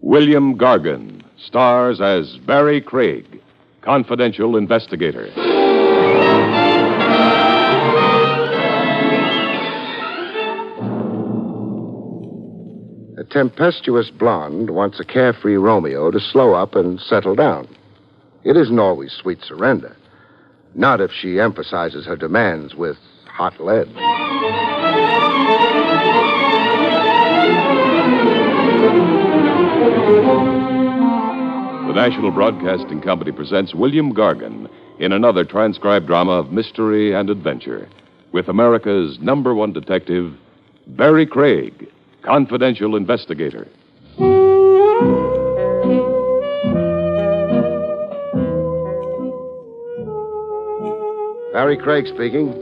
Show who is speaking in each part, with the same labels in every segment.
Speaker 1: William Gargan stars as Barrie Craig, confidential investigator.
Speaker 2: A tempestuous blonde wants a carefree Romeo to slow up and settle down. It isn't always sweet surrender. Not if she emphasizes her demands with hot lead.
Speaker 1: The National Broadcasting Company presents William Gargan in another transcribed drama of mystery and adventure with America's #1 detective, Barrie Craig, confidential investigator.
Speaker 2: Barrie Craig speaking.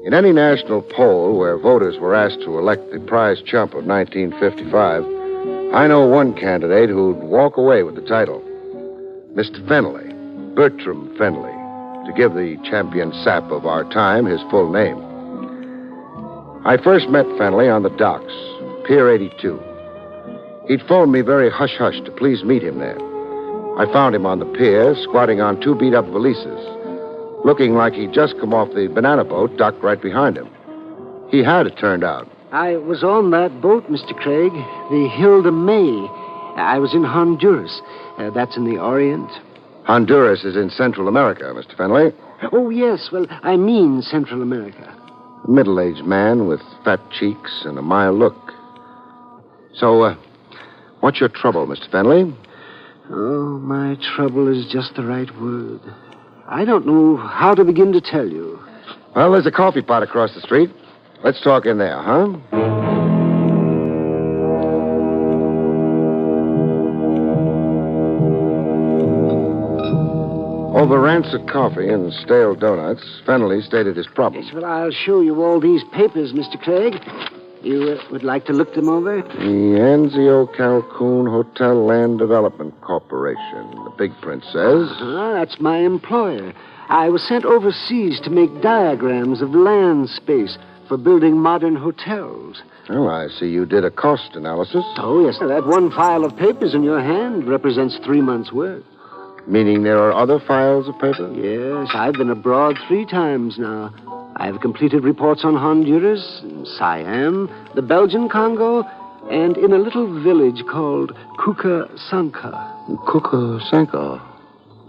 Speaker 2: In any national poll where voters were asked to elect the prize chump of 1955, I know one candidate who'd walk away with the title. Mr. Fenley, Bertram Fenley, to give the champion sap of our time his full name. I first met Fenley on the docks, Pier 82. He'd phoned me very hush-hush to please meet him there. I found him on the pier, squatting on 2 beat-up valises, looking like he'd just come off the banana boat docked right behind him. He had, it turned out.
Speaker 3: I was on that boat, Mr. Craig, the Hilda May. I was in Honduras. That's in the Orient.
Speaker 2: Honduras is in Central America, Mr. Fenley.
Speaker 3: Oh, yes. Well, I mean Central America.
Speaker 2: A middle-aged man with fat cheeks and a mild look. So, what's your trouble, Mr. Fenley?
Speaker 3: Oh, my trouble is just the right word. I don't know how to begin to tell you.
Speaker 2: Well, there's a coffee pot across the street. Let's talk in there, huh? Over rancid coffee and stale donuts, Fenley stated his problem.
Speaker 3: Yes, well, I'll show you all these papers, Mr. Craig. You would like to look them over?
Speaker 2: The Anzio Calhoun Hotel Land Development Corporation. The big print says.
Speaker 3: That's my employer. I was sent overseas to make diagrams of land space for building modern hotels.
Speaker 2: Well, I see you did a cost analysis.
Speaker 3: Oh, yes. That one file of papers in your hand represents 3 months' work.
Speaker 2: Meaning there are other files of paper?
Speaker 3: Yes, I've been abroad 3 times now. I've completed reports on Honduras, Siam, the Belgian Congo, and in a little village called Kukasanka.
Speaker 2: Kukasanka?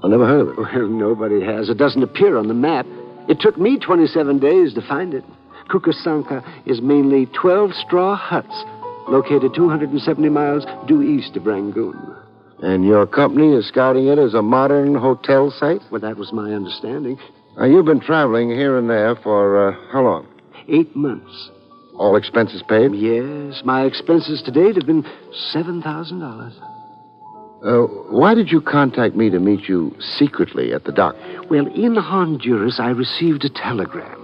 Speaker 2: I never heard of it.
Speaker 3: Well, nobody has. It doesn't appear on the map. It took me 27 days to find it. Kukasanka is mainly 12 straw huts located 270 miles due east of Rangoon.
Speaker 2: And your company is scouting it as a modern hotel site?
Speaker 3: Well, that was my understanding.
Speaker 2: Now, you've been traveling here and there for how long?
Speaker 3: 8 months.
Speaker 2: All expenses paid?
Speaker 3: Yes. My expenses to date have been $7,000.
Speaker 2: Why did you contact me to meet you secretly at the dock?
Speaker 3: Well, in Honduras, I received a telegram.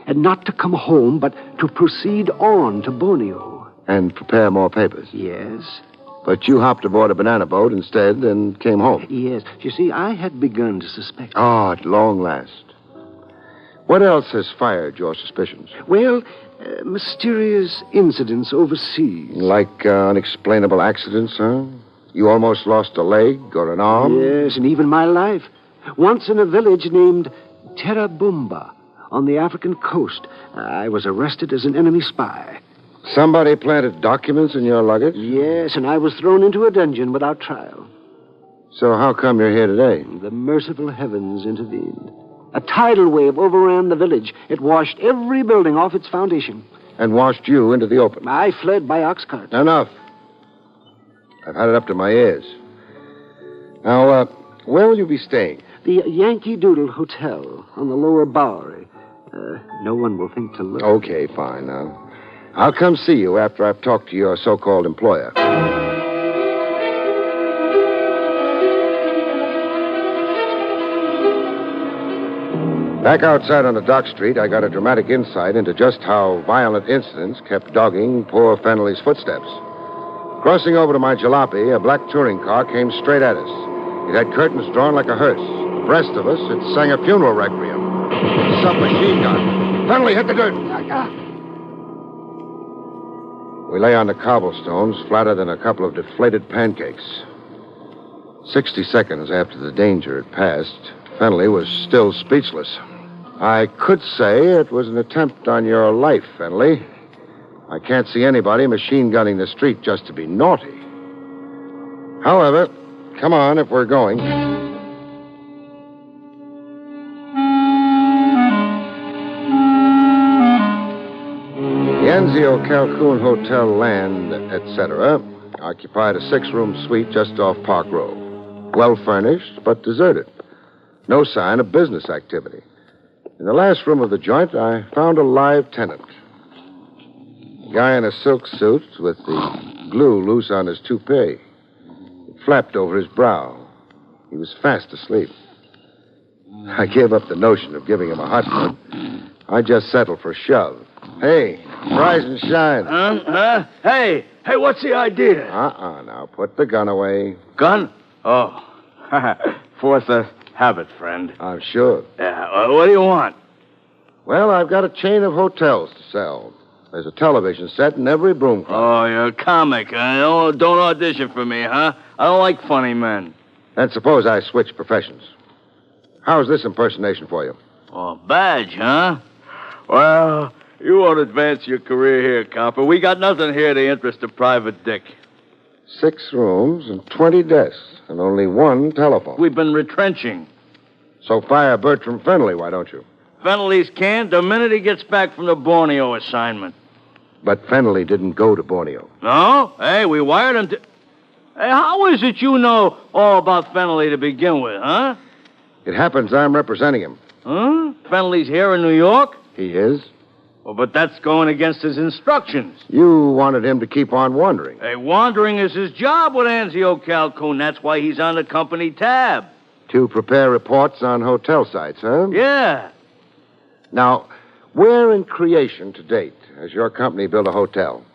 Speaker 3: And not to come home, but to proceed on to Borneo.
Speaker 2: And prepare more papers?
Speaker 3: Yes.
Speaker 2: But you hopped aboard a banana boat instead and came home?
Speaker 3: Yes. You see, I had begun to suspect.
Speaker 2: Oh, at long last. What else has fired your suspicions?
Speaker 3: Well, mysterious incidents overseas.
Speaker 2: Like unexplainable accidents, huh? You almost lost a leg or an arm?
Speaker 3: Yes, and even my life. Once in a village named Terabumba on the African coast, I was arrested as an enemy spy.
Speaker 2: Somebody planted documents in your luggage?
Speaker 3: Yes, and I was thrown into a dungeon without trial.
Speaker 2: So how come you're here today?
Speaker 3: The merciful heavens intervened. A tidal wave overran the village. It washed every building off its foundation.
Speaker 2: And washed you into the open?
Speaker 3: I fled by ox cart.
Speaker 2: Enough. I've had it up to my ears. Now, where will you be staying?
Speaker 3: The Yankee Doodle Hotel on the Lower Bowery. No one will think to look.
Speaker 2: Okay, fine. Now, I'll come see you after I've talked to your so-called employer. Back outside on the dock street, I got a dramatic insight into just how violent incidents kept dogging poor Fenley's footsteps. Crossing over to my jalopy, a black touring car came straight at us. It had curtains drawn like a hearse. Abreast of us, it sang a funeral requiem. A submachine gun. Fenley hit the dirt. We lay on the cobblestones, flatter than a couple of deflated pancakes. 60 seconds after the danger had passed, Fennelly was still speechless. I could say it was an attempt on your life, Fennelly. I can't see anybody machine-gunning the street just to be naughty. However, come on if we're going. The Enzio Calhoun Hotel Land, etc., occupied a 6-room suite just off Park Row. Well-furnished, but deserted. No sign of business activity. In the last room of the joint, I found a live tenant. A guy in a silk suit with the glue loose on his toupee. It flapped over his brow. He was fast asleep. I gave up the notion of giving him a hot one. I just settled for shove. Hey, rise and shine.
Speaker 4: Hey, what's the idea?
Speaker 2: Now, put the gun away.
Speaker 4: Gun? Oh, force a habit, friend.
Speaker 2: I'm sure.
Speaker 4: Yeah, what do you want?
Speaker 2: Well, I've got a chain of hotels to sell. There's a television set in every broom closet.
Speaker 4: Oh, you're a comic, huh? Don't audition for me, huh? I don't like funny men.
Speaker 2: Then suppose I switch professions. How's this impersonation for you?
Speaker 4: Oh, badge, huh? Well, you won't advance your career here, copper. We got nothing here to interest a private dick.
Speaker 2: 6 rooms and 20 desks and only 1 telephone.
Speaker 4: We've been retrenching.
Speaker 2: So fire Bertram Fennelly, why don't you?
Speaker 4: Fennelly's canned the minute he gets back from the Borneo assignment.
Speaker 2: But Fennelly didn't go to Borneo.
Speaker 4: No? Hey, we wired him to... Hey, how is it you know all about Fennelly to begin with, huh?
Speaker 2: It happens I'm representing him.
Speaker 4: Huh? Fennelly's here in New York?
Speaker 2: He is?
Speaker 4: Well, but that's going against his instructions.
Speaker 2: You wanted him to keep on wandering.
Speaker 4: Hey, wandering is his job with Enzio Calhoun. That's why he's on the company tab.
Speaker 2: To prepare reports on hotel sites, huh?
Speaker 4: Yeah.
Speaker 2: Now, where in creation to date has your company built a hotel?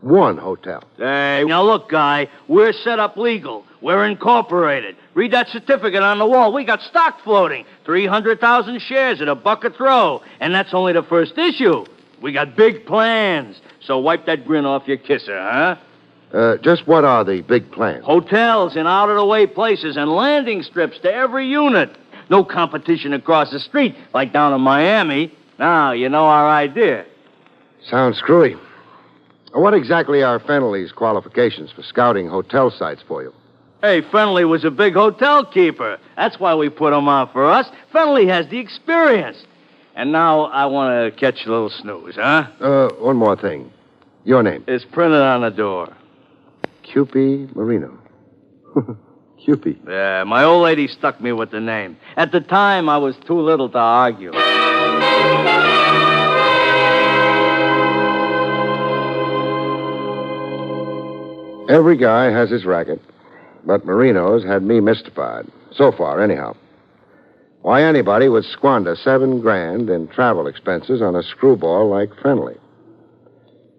Speaker 2: 1 hotel.
Speaker 4: Hey, now look, guy, we're set up legal. We're incorporated. Read that certificate on the wall. We got stock floating. 300,000 shares at $1 a throw. And that's only the first issue. We got big plans. So wipe that grin off your kisser, huh?
Speaker 2: Just what are the big plans?
Speaker 4: Hotels in out-of-the-way places and landing strips to every unit. No competition across the street like down in Miami. Now, you know our idea.
Speaker 2: Sounds screwy. What exactly are Fennelly's qualifications for scouting hotel sites for you?
Speaker 4: Hey, Fennelly was a big hotel keeper. That's why we put him on for us. Fennelly has the experience. And now I want to catch a little snooze, huh?
Speaker 2: One more thing. Your name?
Speaker 4: It's printed on the door.
Speaker 2: Cupie Marino. Cupie.
Speaker 4: Yeah, my old lady stuck me with the name. At the time, I was too little to argue.
Speaker 2: Every guy has his racket, but Marino's had me mystified. So far, anyhow. Why anybody would squander $7 grand in travel expenses on a screwball like Fennelly.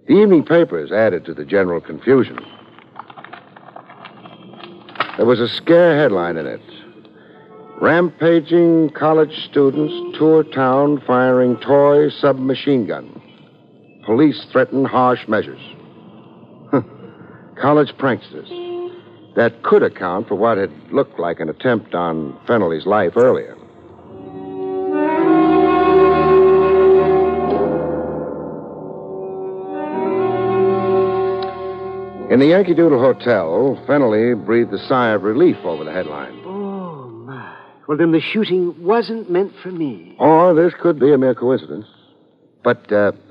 Speaker 2: The evening papers added to the general confusion. There was a scare headline in it. Rampaging college students tour town firing toy submachine gun. Police threaten harsh measures. College pranksters. That could account for what had looked like an attempt on Fennelly's life earlier. In the Yankee Doodle Hotel, Fennelly breathed a sigh of relief over the headline.
Speaker 3: Oh, my. Well, then the shooting wasn't meant for me.
Speaker 2: Or this could be a mere coincidence. But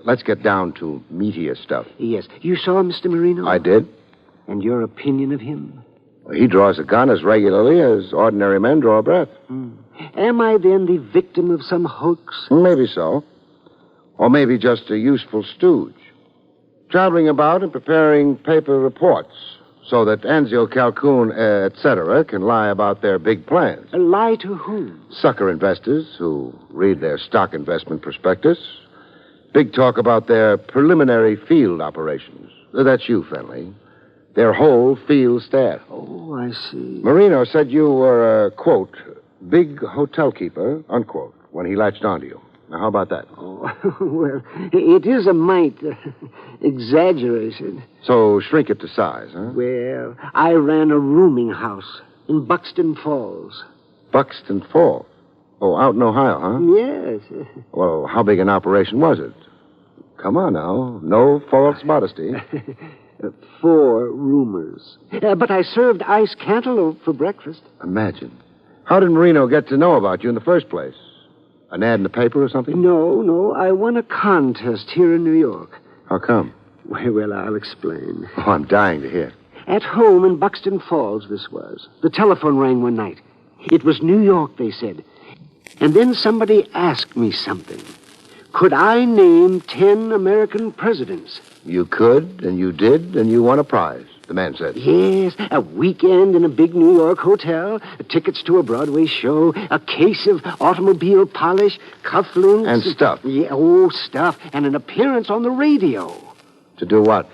Speaker 2: let's get down to meatier stuff.
Speaker 3: Yes. You saw Mr. Marino?
Speaker 2: I did.
Speaker 3: And your opinion of him?
Speaker 2: He draws a gun as regularly as ordinary men draw a breath.
Speaker 3: Am I then the victim of some hoax?
Speaker 2: Maybe so. Or maybe just a useful stooge. Traveling about and preparing paper reports so that Enzio Calhoun, etc., can lie about their big plans.
Speaker 3: A lie to whom?
Speaker 2: Sucker investors who read their stock investment prospectus. Big talk about their preliminary field operations. That's you, Fennelly. Their whole field staff.
Speaker 3: Oh, I see.
Speaker 2: Marino said you were a, quote, big hotel keeper, unquote, when he latched onto you. Now, how about that?
Speaker 3: Oh, well, it is a mite exaggerated.
Speaker 2: So shrink it to size, huh?
Speaker 3: Well, I ran a rooming house in Buxton Falls.
Speaker 2: Buxton Falls? Oh, out in Ohio, huh?
Speaker 3: Yes.
Speaker 2: Well, how big an operation was it? Come on now. No false modesty.
Speaker 3: 4 roomers. But I served ice cantaloupe for breakfast.
Speaker 2: Imagine. How did Marino get to know about you in the first place? An ad in the paper or something?
Speaker 3: No. I won a contest here in New York.
Speaker 2: How come?
Speaker 3: Well, I'll explain.
Speaker 2: Oh, I'm dying to hear.
Speaker 3: At home in Buxton Falls, this was. The telephone rang one night. It was New York, they said. And then somebody asked me something. Could I name 10 American presidents?
Speaker 2: You could, and you did, and you won a prize, the man said.
Speaker 3: Yes, a weekend in a big New York hotel, tickets to a Broadway show, a case of automobile polish, cufflinks.
Speaker 2: And stuff.
Speaker 3: Yeah, stuff, and an appearance on the radio.
Speaker 2: To do what?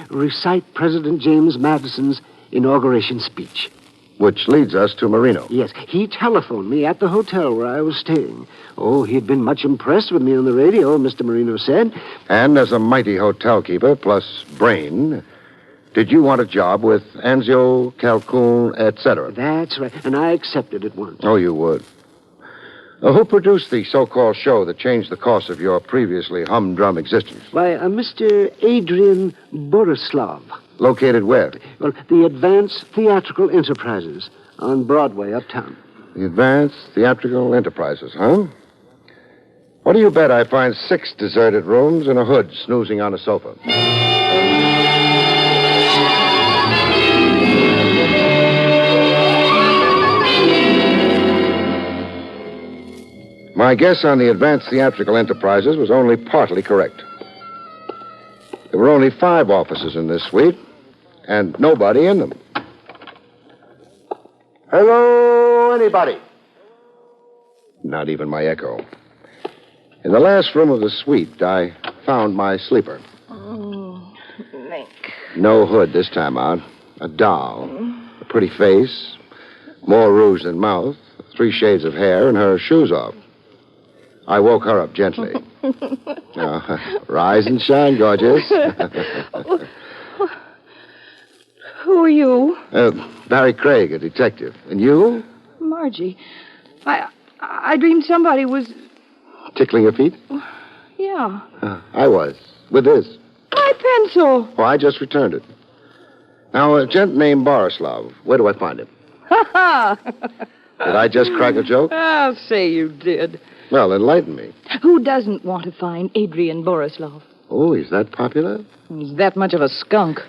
Speaker 3: Recite President James Madison's inauguration speech.
Speaker 2: Which leads us to Marino.
Speaker 3: Yes, he telephoned me at the hotel where I was staying. Oh, he'd been much impressed with me on the radio, Mr. Marino said.
Speaker 2: And as a mighty hotel keeper, plus brain, did you want a job with Anzio, Calhoun, etc.?
Speaker 3: That's right, and I accepted at once.
Speaker 2: Oh, you would. Who produced the so-called show that changed the course of your previously humdrum existence?
Speaker 3: Why, Mr. Adrian Borislav.
Speaker 2: Located where?
Speaker 3: Well, the Advanced Theatrical Enterprises on Broadway, uptown.
Speaker 2: The Advanced Theatrical Enterprises, huh? What do you bet I find 6 deserted rooms and a hood snoozing on a sofa? My guess on the Advanced Theatrical Enterprises was only partly correct. There were only 5 offices in this suite, and nobody in them. Hello, anybody? Not even my echo. In the last room of the suite, I found my sleeper.
Speaker 5: Nick.
Speaker 2: No hood this time out. A doll. A pretty face. More rouge than mouth. 3 shades of hair, and her shoes off. I woke her up gently. Rise and shine, gorgeous.
Speaker 5: Who are you?
Speaker 2: Barrie Craig, a detective. And you?
Speaker 5: Margie. I dreamed somebody was...
Speaker 2: Tickling your feet?
Speaker 5: Yeah.
Speaker 2: I was. With this.
Speaker 5: My pencil.
Speaker 2: Oh, I just returned it. Now, a gent named Borislav. Where do I find him?
Speaker 5: Ha-ha!
Speaker 2: Did I just crack a joke?
Speaker 5: I'll say you did.
Speaker 2: Well, enlighten me.
Speaker 5: Who doesn't want to find Adrian Borislav?
Speaker 2: Oh, he's that popular?
Speaker 5: He's that much of a skunk.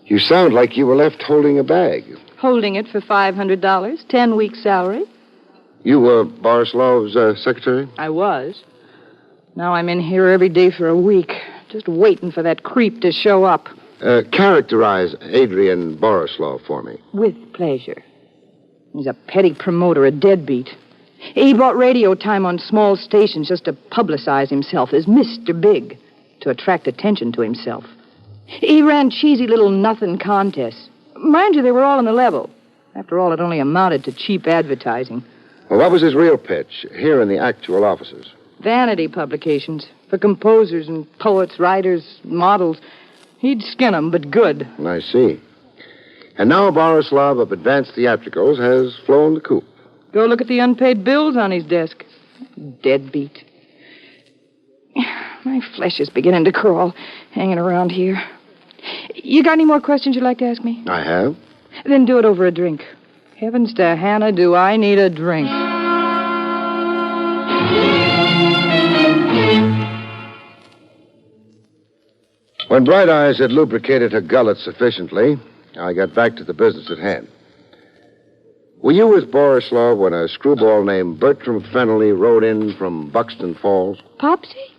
Speaker 2: You sound like you were left holding a bag.
Speaker 5: Holding it for $500, 10 weeks' salary.
Speaker 2: You were Borislav's secretary?
Speaker 5: I was. Now I'm in here every day for a week, just waiting for that creep to show up.
Speaker 2: Characterize Adrian Borislav for me.
Speaker 5: With pleasure. He's a petty promoter, a deadbeat. He bought radio time on small stations just to publicize himself as Mr. Big, to attract attention to himself. He ran cheesy little nothing contests. Mind you, they were all on the level. After all, it only amounted to cheap advertising.
Speaker 2: Well, what was his real pitch here in the actual offices?
Speaker 5: Vanity publications for composers and poets, writers, models. He'd skin 'em, but good.
Speaker 2: I see. And now Borislav of Advanced Theatricals has flown the coop.
Speaker 5: Go look at the unpaid bills on his desk. Deadbeat. My flesh is beginning to crawl, hanging around here. You got any more questions you'd like to ask me?
Speaker 2: I have.
Speaker 5: Then do it over a drink. Heavens to Hannah, do I need a drink.
Speaker 2: When Bright Eyes had lubricated her gullet sufficiently, I got back to the business at hand. Were you with Borislav when a screwball named Bertram Fennelly rode in from Buxton Falls?
Speaker 5: Popsy?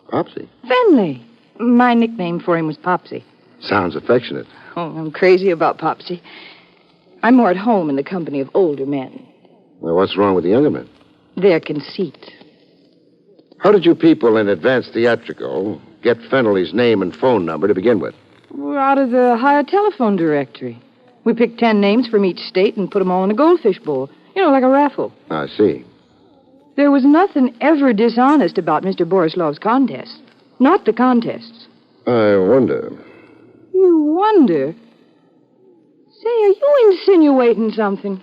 Speaker 2: Popsy?
Speaker 5: Fenley. My nickname for him was Popsy.
Speaker 2: Sounds affectionate.
Speaker 5: Oh, I'm crazy about Popsy. I'm more at home in the company of older men.
Speaker 2: Well, what's wrong with the younger men?
Speaker 5: Their conceit.
Speaker 2: How did you people in Advanced Theatrical get Fennelly's name and phone number to begin with?
Speaker 5: We're out of the higher telephone directory. We picked 10 names from each state and put them all in a goldfish bowl. You know, like a raffle.
Speaker 2: I see.
Speaker 5: There was nothing ever dishonest about Mr. Borislov's contests. Not the contests.
Speaker 2: I wonder.
Speaker 5: You wonder? Say, are you insinuating something?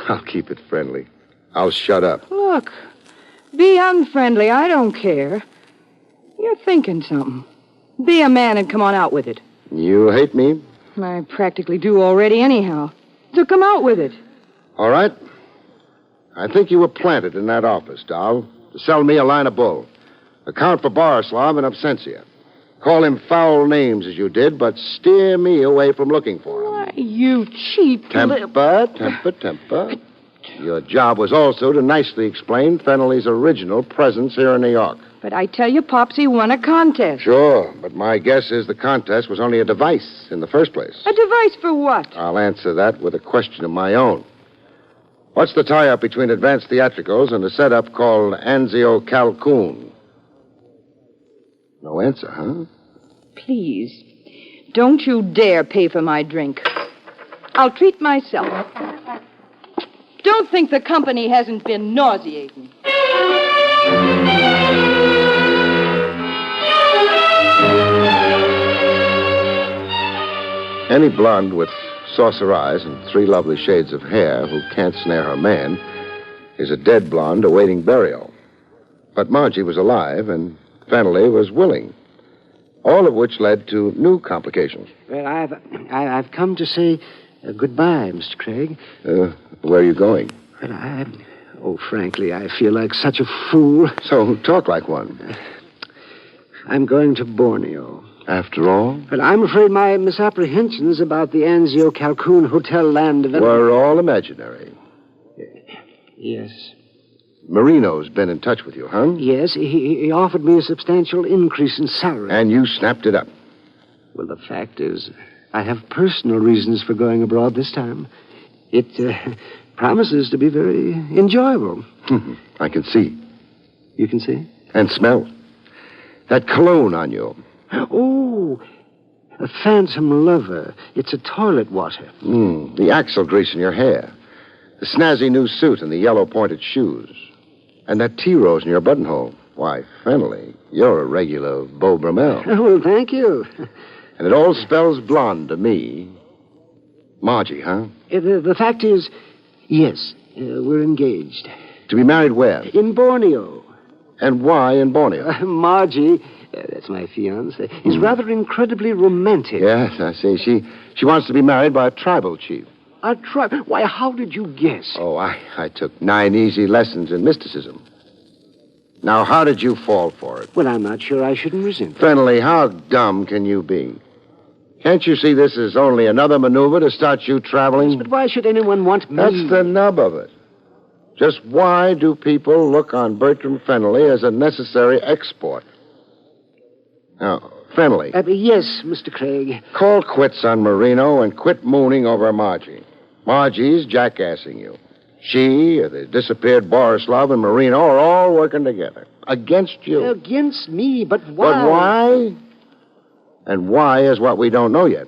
Speaker 2: I'll keep it friendly. I'll shut up.
Speaker 5: Look, be unfriendly. I don't care. You're thinking something. Be a man and come on out with it.
Speaker 2: You hate me?
Speaker 5: I practically do already anyhow. So come out with it.
Speaker 2: All right. I think you were planted in that office, Doll, to sell me a line of bull. Account for Borislav in absentia. Call him foul names as you did, but steer me away from looking for him.
Speaker 5: Why, you cheap
Speaker 2: Temper. Your job was also to nicely explain Fennelly's original presence here in New York.
Speaker 5: But I tell you, Pops, he won a contest.
Speaker 2: Sure, but my guess is the contest was only a device in the first place.
Speaker 5: A device for what?
Speaker 2: I'll answer that with a question of my own. What's the tie-up between advanced theatricals and a setup called Anzio Calcoon? No answer, huh?
Speaker 5: Please, don't you dare pay for my drink. I'll treat myself. Don't think the company hasn't been nauseating.
Speaker 2: Any blonde with saucer eyes and 3 lovely shades of hair who can't snare her man is a dead blonde awaiting burial. But Margie was alive, and Fennelly was willing. All of which led to new complications.
Speaker 3: Well, I've come to say goodbye, Mr. Craig.
Speaker 2: Where are you going?
Speaker 3: Well, frankly, I feel like such a fool.
Speaker 2: So talk like one.
Speaker 3: I'm going to Borneo.
Speaker 2: After all?
Speaker 3: But I'm afraid my misapprehensions about the Anzio Calcoon Hotel land development...
Speaker 2: Were all imaginary.
Speaker 3: Yes.
Speaker 2: Marino's been in touch with you, huh?
Speaker 3: Yes, he offered me a substantial increase in salary.
Speaker 2: And you snapped it up.
Speaker 3: Well, the fact is, I have personal reasons for going abroad this time. It promises to be very enjoyable.
Speaker 2: I can see.
Speaker 3: You can see?
Speaker 2: And smell. That cologne on you.
Speaker 3: Oh, a phantom lover. It's a toilet water.
Speaker 2: The axle grease in your hair. The snazzy new suit and the yellow pointed shoes. And that tea rose in your buttonhole. Why, Fennelly, you're a regular Beau Brummel.
Speaker 3: Well, thank you.
Speaker 2: And it all spells blonde to me. Margie, huh?
Speaker 3: The fact is, yes, we're engaged.
Speaker 2: To be married where?
Speaker 3: In Borneo.
Speaker 2: And why in Borneo?
Speaker 3: Margie, that's my fiancée, is rather incredibly romantic.
Speaker 2: Yes, I see. She wants to be married by a tribal chief.
Speaker 3: A tribe? Why, how did you guess?
Speaker 2: Oh, I took 9 easy lessons in mysticism. Now, how did you fall for it?
Speaker 3: Well, I'm not sure I shouldn't resent it.
Speaker 2: Fennelly, how dumb can you be? Can't you see this is only another maneuver to start you traveling?
Speaker 3: But why should anyone want me?
Speaker 2: That's the nub of it. Just why do people look on Bertram Fennelly as a necessary export? Now, Fennelly.
Speaker 3: Yes, Mr. Craig.
Speaker 2: Call quits on Marino and quit mooning over Margie. Margie's jackassing you. She, the disappeared Borislav, and Marino are all working together. Against you.
Speaker 3: Against me, but why?
Speaker 2: But why? And why is what we don't know yet.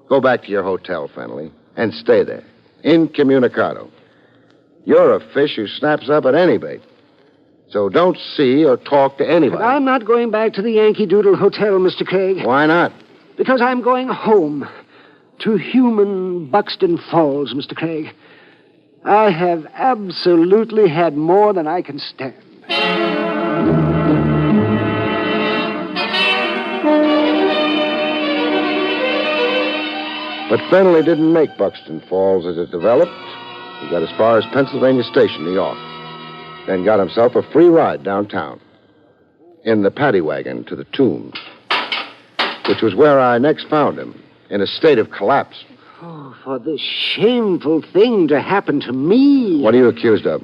Speaker 2: Go back to your hotel, Fennelly, and stay there. Incommunicado. You're a fish who snaps up at any bait. So don't see or talk to anybody.
Speaker 3: But I'm not going back to the Yankee Doodle Hotel, Mr. Craig.
Speaker 2: Why not?
Speaker 3: Because I'm going home. To human Buxton Falls, Mr. Craig. I have absolutely had more than I can stand.
Speaker 2: But Fennelly didn't make Buxton Falls as it developed. He got as far as Pennsylvania Station, New York. Then got himself a free ride downtown. In the paddy wagon to the Tombs. Which was where I next found him. In a state of collapse.
Speaker 3: Oh, for this shameful thing to happen to me.
Speaker 2: What are you accused of?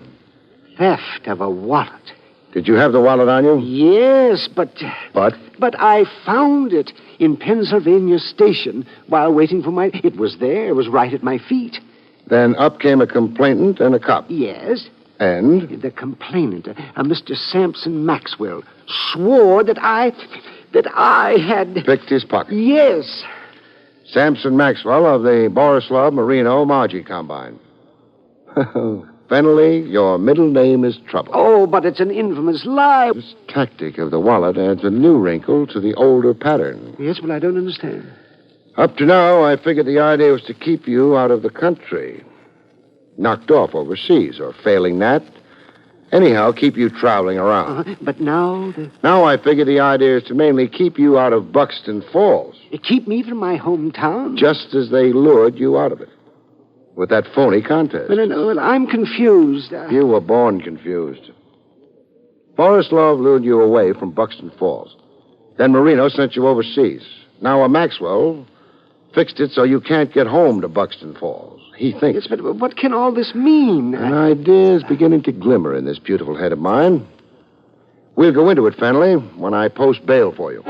Speaker 3: Theft of a wallet.
Speaker 2: Did you have the wallet on you?
Speaker 3: Yes, but...
Speaker 2: But?
Speaker 3: But I found it in Pennsylvania Station while waiting for my... It was there. It was right at my feet.
Speaker 2: Then up came a complainant and a cop.
Speaker 3: Yes.
Speaker 2: And?
Speaker 3: The complainant, a Mr. Sampson Maxwell, swore that I had...
Speaker 2: Picked his pocket.
Speaker 3: Yes.
Speaker 2: Sampson Maxwell of the Borislav Marino Margie Combine. Fennelly, your middle name is Trouble.
Speaker 3: Oh, but it's an infamous lie.
Speaker 2: This tactic of the wallet adds a new wrinkle to the older pattern.
Speaker 3: Yes, but I don't understand.
Speaker 2: Up to now, I figured the idea was to keep you out of the country. Knocked off overseas, or failing that, anyhow, keep you traveling around.
Speaker 3: But now...
Speaker 2: Now I figure the idea is to mainly keep you out of Buxton Falls.
Speaker 3: Keep me from my hometown?
Speaker 2: Just as they lured you out of it. With that phony contest.
Speaker 3: Well, I'm confused.
Speaker 2: You were born confused. Forrest Love lured you away from Buxton Falls. Then Marino sent you overseas. Now Maxwell fixed it so you can't get home to Buxton Falls. He thinks.
Speaker 3: Yes, but what can all this mean?
Speaker 2: An idea is beginning to glimmer in this beautiful head of mine. We'll go into it, Fennelly, when I post bail for you.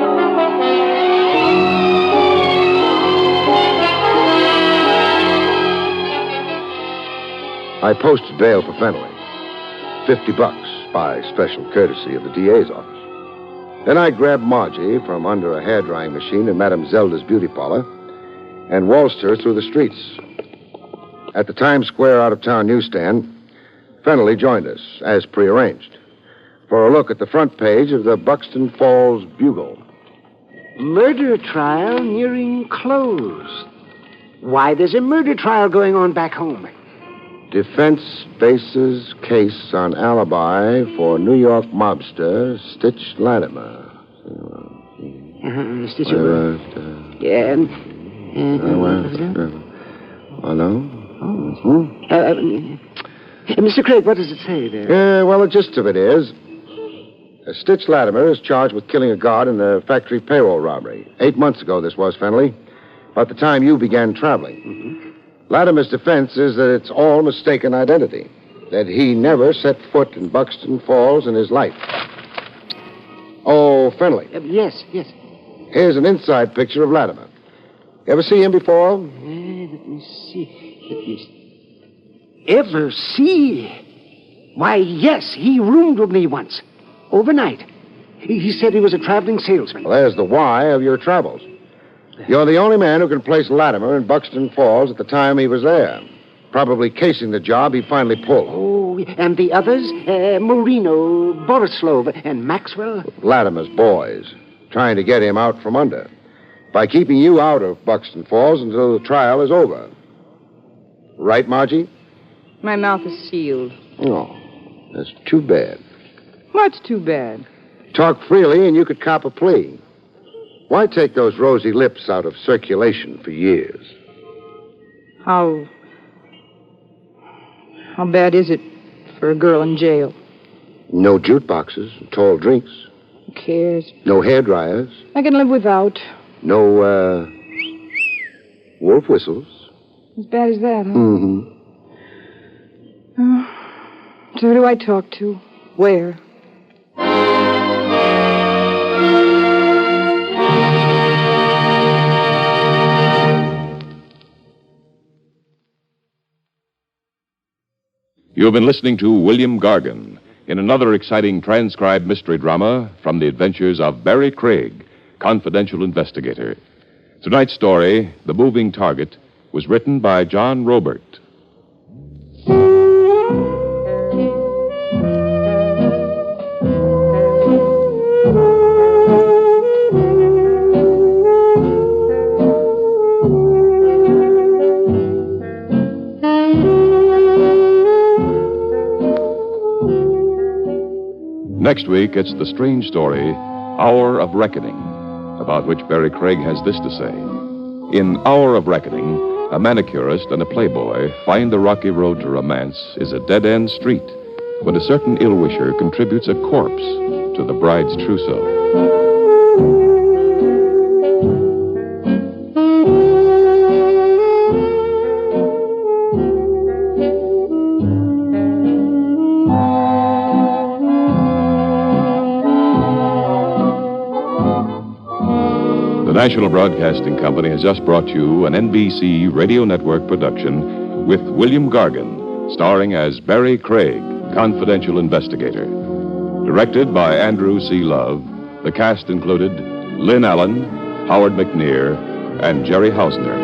Speaker 2: I posted bail for Fennelly. $50 by special courtesy of the DA's office. Then I grabbed Margie from under a hair-drying machine in Madame Zelda's beauty parlor and waltzed her through the streets. At the Times Square out-of-town newsstand, Fennelly joined us, as prearranged, for a look at the front page of the Buxton Falls Bugle.
Speaker 3: Murder trial nearing close. Why, there's a murder trial going on back home.
Speaker 2: Defense bases case on alibi for New York mobster Stitch Latimer.
Speaker 3: Stitcher. Yeah.
Speaker 2: Hello?
Speaker 3: Mr. Craig, what does it say there?
Speaker 2: Well, the gist of it is, Stitch Latimer is charged with killing a guard in the factory payroll robbery. 8 months ago, this was, Fennelly. About the time you began traveling.
Speaker 3: Mm-hmm.
Speaker 2: Latimer's defense is that it's all mistaken identity. That he never set foot in Buxton Falls in his life. Oh, Fennelly.
Speaker 3: Yes.
Speaker 2: Here's an inside picture of Latimer. You ever see him before?
Speaker 3: Let me see. Ever see? Why, yes, he roomed with me once. Overnight. He said he was a traveling salesman.
Speaker 2: Well, there's the why of your travels. You're the only man who can place Latimer in Buxton Falls at the time he was there. Probably casing the job he finally pulled.
Speaker 3: Oh, and the others? Marino, Borislov, and Maxwell?
Speaker 2: Latimer's boys. Trying to get him out from under. By keeping you out of Buxton Falls until the trial is over. Right, Margie?
Speaker 5: My mouth is sealed.
Speaker 2: Oh, that's too bad.
Speaker 5: What's too bad?
Speaker 2: Talk freely and you could cop a plea. Why take those rosy lips out of circulation for years?
Speaker 5: How bad is it for a girl in jail?
Speaker 2: No jukeboxes, tall drinks.
Speaker 5: Who cares?
Speaker 2: No hairdryers.
Speaker 5: I can live without.
Speaker 2: No, wolf whistles.
Speaker 5: As bad as that, huh?
Speaker 2: Mm-hmm.
Speaker 5: Oh, so who do I talk to? Where?
Speaker 1: You have been listening to William Gargan in another exciting transcribed mystery drama from the adventures of Barrie Craig, confidential investigator. Tonight's story, The Moving Target, was written by John Robert. Next week, it's the strange story, Hour of Reckoning, about which Barrie Craig has this to say. In Hour of Reckoning, a manicurist and a playboy find the rocky road to romance is a dead-end street when a certain ill-wisher contributes a corpse to the bride's trousseau. The National Broadcasting Company has just brought you an NBC Radio Network production with William Gargan, starring as Barrie Craig, confidential investigator. Directed by Andrew C. Love, the cast included Lynn Allen, Howard McNear, and Jerry Hausner.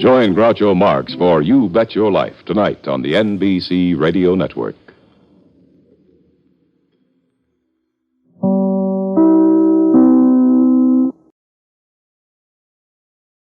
Speaker 1: Join Groucho Marx for You Bet Your Life tonight on the NBC Radio Network.